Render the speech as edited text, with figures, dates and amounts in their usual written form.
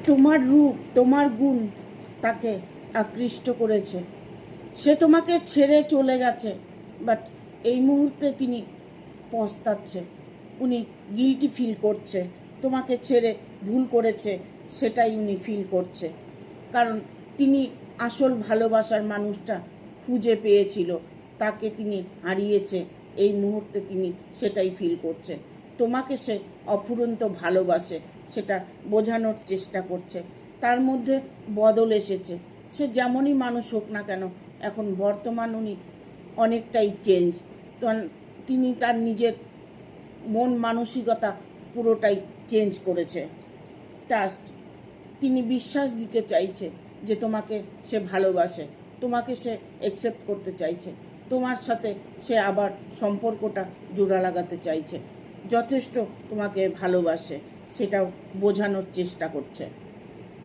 তোমার রূপ, তোমার গুণ তাকে আকৃষ্ট করেছে। সে তোমাকে ছেড়ে চলে গেছে, বাট এই মুহূর্তে তিনি পস্তাচ্ছে, উনি গিল্টি ফিল করছে। তোমাকে ছেড়ে ভুল করেছে সেটাই উনি ফিল করছে, কারণ তিনি আসল ভালোবাসার মানুষটা খুঁজে পেয়েছিল, তাকে তিনি হারিয়েছে। এই মুহূর্তে তিনি সেটাই ফিল করছে। তোমাকে সে অফুরন্ত ভালোবাসে, সেটা বোঝানোর চেষ্টা করছে। তার মধ্যে বদল এসেছে। সে যেমনই মানুষ হোক না কেন, এখন বর্তমান উনি অনেকটাই চেঞ্জ। তিনি তার নিজের মন মানসিকতা পুরোটাই চেঞ্জ করেছে। ট্রাস্ট, তিনি বিশ্বাস দিতে চাইছে যে তোমাকে সে ভালোবাসে, তোমাকে সে অ্যাকসেপ্ট করতে চাইছে, তোমার সাথে সে আবার সম্পর্কটা জোড়া লাগাতে চাইছে, যথেষ্ট তোমাকে ভালোবাসে, সেটাও বোঝানোর চেষ্টা করছে।